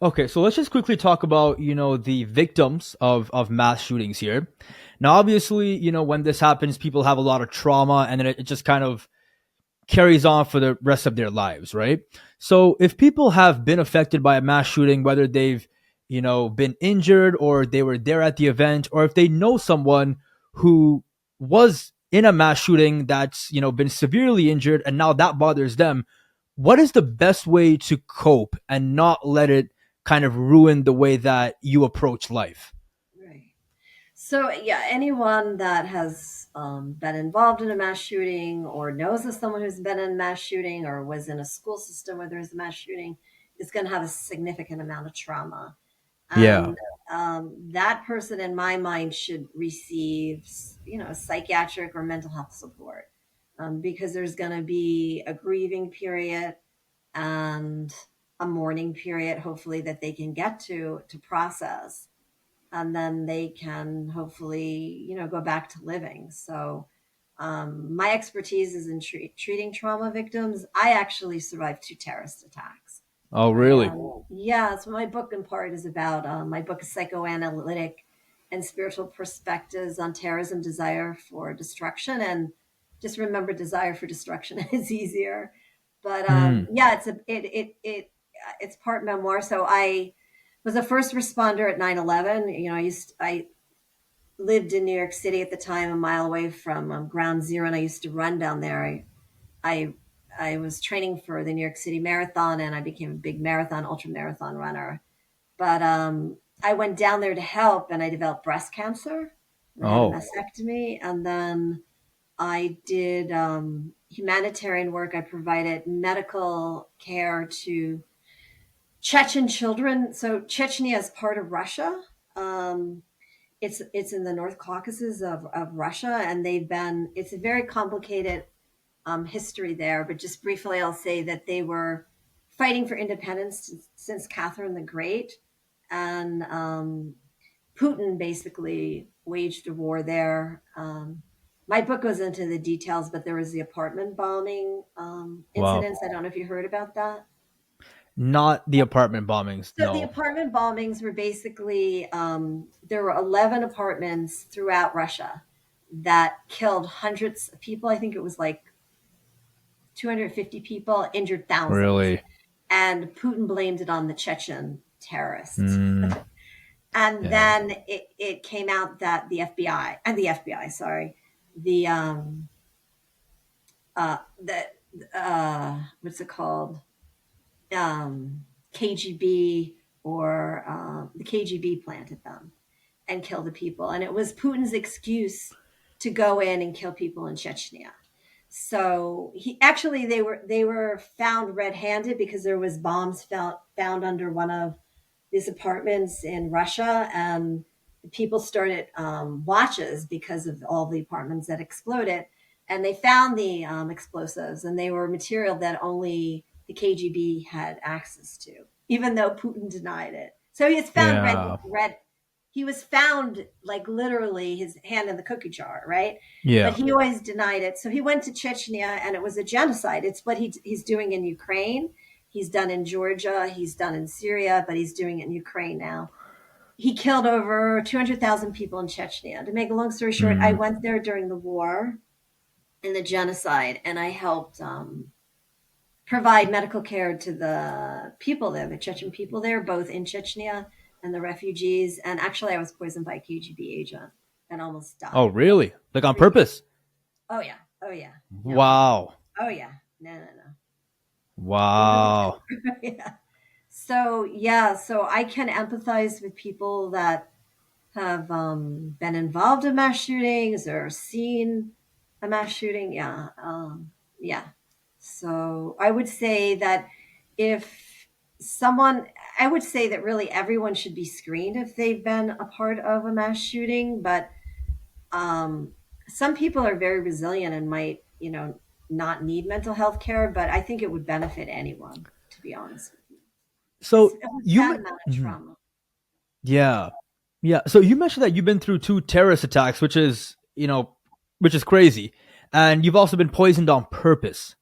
Okay, so let's just quickly talk about, the victims of mass shootings here. Now, obviously, when this happens, people have a lot of trauma and then it just kind of carries on for the rest of their lives, right? So if people have been affected by a mass shooting, whether they've, been injured or they were there at the event, or if they know someone who was in a mass shooting that's, been severely injured and now that bothers them, what is the best way to cope and not let it kind of ruin the way that you approach life? Right. So, yeah, anyone that has been involved in a mass shooting or knows of someone who's been in a mass shooting or was in a school system where there was a mass shooting is going to have a significant amount of trauma. Yeah. And that person, in my mind, should receive, psychiatric or mental health support because there's going to be a grieving period and a mourning period, hopefully, that they can get to process, and then they can hopefully go back to living. So my expertise is in treating trauma victims. I actually survived two terrorist attacks. Oh, I really? Yeah, so my book in part is about my book is psychoanalytic and spiritual perspectives on terrorism, desire for destruction, and just remember, desire for destruction is easier. But Mm. yeah, it's part memoir. So I was a first responder at 9/11. I lived in New York City at the time, a mile away from Ground Zero, and I used to run down there. I I was training for the New York City Marathon, and I became a big marathon, ultra marathon runner. But I went down there to help, and I developed breast cancer. And I had a Oh, mastectomy, and then I did humanitarian work. I provided medical care to Chechen children. So Chechnya is part of Russia. Um, it's in the North Caucasus of Russia, and it's a very complicated history there. But just briefly, I'll say that they were fighting for independence since Catherine the Great, and Putin basically waged a war there. My book goes into the details, but there was the apartment bombing wow. incidents. I don't know if you heard about that. Not the apartment bombings. So the No. apartment bombings were basically there were 11 apartments throughout Russia that killed hundreds of people. I think it was like 250 people, injured thousands. Really? And Putin blamed it on the Chechen terrorists. Mm. And Yeah. then it came out that the FBI, sorry, the the what's it called? KGB, or the KGB planted them and kill the people. And it was Putin's excuse to go in and kill people in Chechnya. So he actually they were found red-handed because there was bombs found under one of these apartments in Russia, and people started watches because of all the apartments that exploded, and they found the explosives, and they were material that only the KGB had access to, even though Putin denied it. So he was found Yeah. red. He was found like literally his hand in the cookie jar, right? But Yeah. he always denied it. So he went to Chechnya, and it was a genocide. It's what he's doing in Ukraine. He's done in Georgia. He's done in Syria, but he's doing it in Ukraine now. He killed over 200,000 people in Chechnya. To make a long story short, I Mm. went there during the war and the genocide, and I helped provide medical care to the people there, the Chechen people there, both in Chechnya and the refugees. And actually, I was poisoned by a KGB agent and almost Oh, died. really? Like on Yeah. purpose? Oh yeah. Oh yeah. No. Wow. Oh yeah. No. No. No. Wow. Yeah. So yeah. So I can empathize with people that have been involved in mass shootings or seen a mass shooting. Yeah. Yeah. So I would say that if someone, I would say that really everyone should be screened if they've been a part of a mass shooting. But um, some people are very resilient and might, not need mental health care. But I think it would benefit anyone, to be honest with you. So It was you, that amount of mhm. trauma. Yeah, yeah. So you mentioned that you've been through two terrorist attacks, which is crazy, and you've also been poisoned on purpose,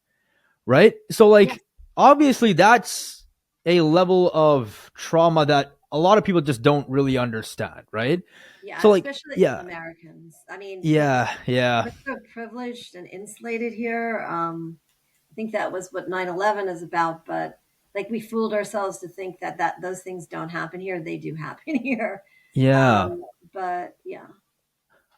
right? So Yes. like, obviously, that's a level of trauma that a lot of people just don't really understand, right? Yeah, So like, especially yeah, Americans. I mean, yeah, yeah, we're so privileged and insulated here. I think that was what 9/11 is about, but like we fooled ourselves to think that those things don't happen here. They do happen here. yeah. Um, but yeah.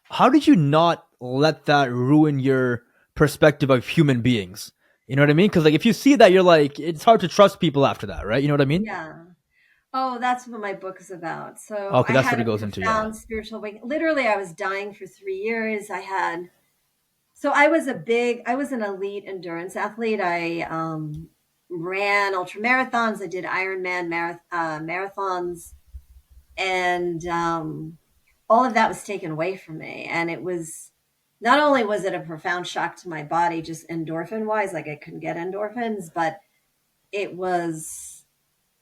How did you not let that ruin your perspective of human beings? You know what I mean? Because like if you see that, you're like, it's hard to trust people after that, right? You know what I mean? Yeah. Oh, that's what my book is about. So Okay, I that's had what it a goes into. Yeah, profound spiritual awakening. Literally, I was dying for 3 years. I was an elite endurance athlete. I ran ultra marathons. I did Ironman marathons, and all of that was taken away from me. And it was not only was it a profound shock to my body, just endorphin wise, like I couldn't get endorphins, but it was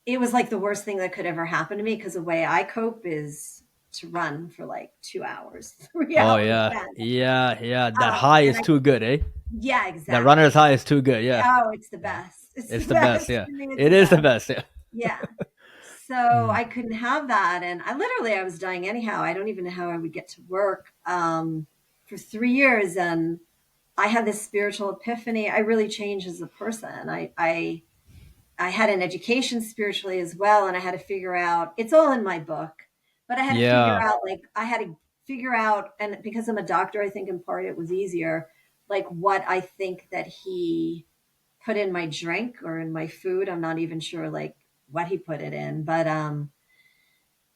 it was like the worst thing that could ever happen to me because the way I cope is to run for like 2 hours, three oh hours yeah, then. yeah, yeah. That high And is too good, eh? yeah, That runner's exactly. high is too good. Yeah, Oh, it's the yeah. best. It's the It's the best. best. Yeah, I mean, it's it the is the best. best. Yeah. Yeah. So Mm. I couldn't have that. And I was dying anyhow. I don't even know how I would get to work for 3 years. And I had this spiritual epiphany. I really changed as a person. I had an education spiritually as well. And I had to figure out, it's all in my book, but I had to figure Yeah. out, like, I had to figure out, and because I'm a doctor, I think in part it was easier, like what I think that he put in my drink or in my food. I'm not even sure like what he put it in, but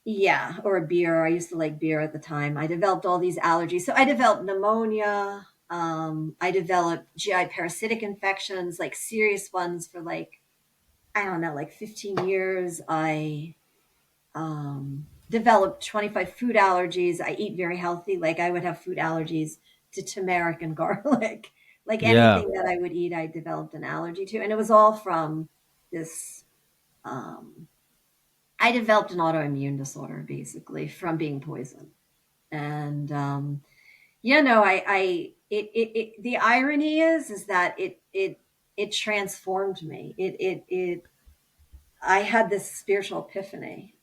yeah, or a beer. I used to like beer at the time. I developed all these allergies. So I developed pneumonia. I developed GI parasitic infections, like serious ones for like, I don't know, like 15 years. I developed 25 food allergies. I eat very healthy. Like I would have food allergies to turmeric and garlic. Like Yeah. anything that I would eat, I developed an allergy to. And it was all from this. Um, I developed an autoimmune disorder basically from being poisoned. And, the irony is that it transformed me. I had this spiritual epiphany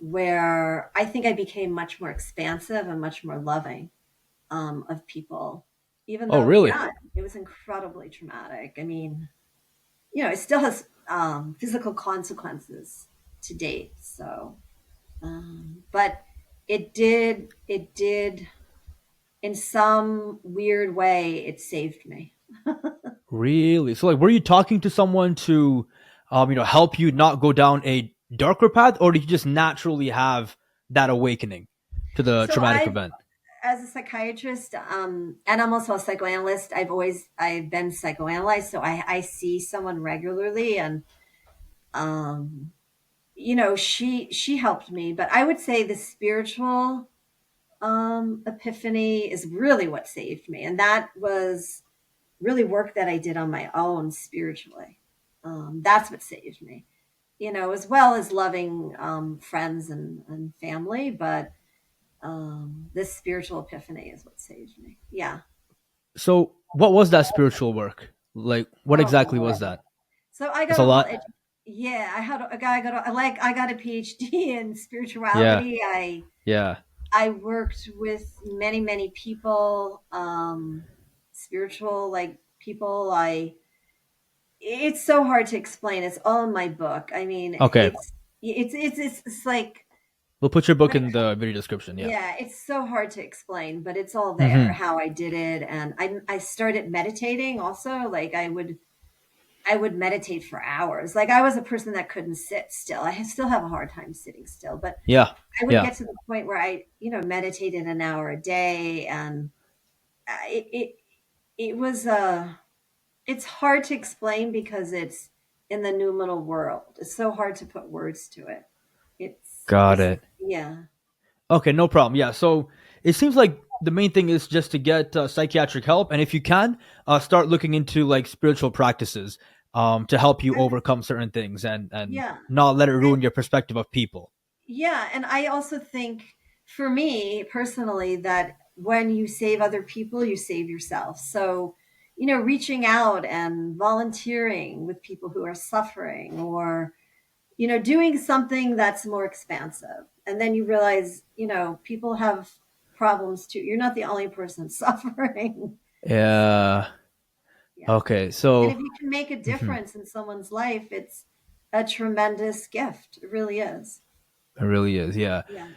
where I think I became much more expansive and much more loving of people, even Oh, though, really? yeah, it was incredibly traumatic. I mean, it still has physical consequences to date. So, but it did, in some weird way, it saved me. Really? So, like, were you talking to someone to, help you not go down a darker path, or did you just naturally have that awakening to the So traumatic I event? as a psychiatrist, and I'm also a psychoanalyst. I've been psychoanalyzed, so I see someone regularly, and um, she helped me. But I would say the spiritual epiphany is really what saved me, and that was really work that I did on my own spiritually. That's what saved me, as well as loving friends and family, but this spiritual epiphany is what saved me. Yeah. So, what was that spiritual work? Like, what Oh exactly boy. was that? So I That's got a a whole lot. yeah, I had a guy got a, like I got a PhD in Yeah. spirituality. Yeah. I worked with many, many people, spiritual like people. I It's so hard to explain. It's all in my book. I mean, Okay. it's like, We'll put your book in the video description. Yeah. yeah, it's so hard to explain, but it's all there, Hmm. how I did it. And I started meditating also. Like I would meditate for hours. Like I was a person that couldn't sit still. I still have a hard time sitting still, but Yeah. I would Yeah. get to the point where I, meditated an hour a day, and it it it was it's hard to explain because it's in the numinal world. It's so hard to put words to it. Got It's it. yeah. Okay, no problem. Yeah, so it seems like the main thing is just to get psychiatric help, and if you can, start looking into like spiritual practices to help you overcome certain things and Yeah. not let it ruin your perspective of people. Yeah, and I also think for me personally that when you save other people, you save yourself. So, reaching out and volunteering with people who are suffering, or doing something that's more expansive. And then you realize, people have problems too. You're not the only person suffering. So, Yeah. yeah. Okay. And So if you can make a mhm, difference in someone's life, it's a tremendous gift. It really is. it really is. Yeah. Yeah.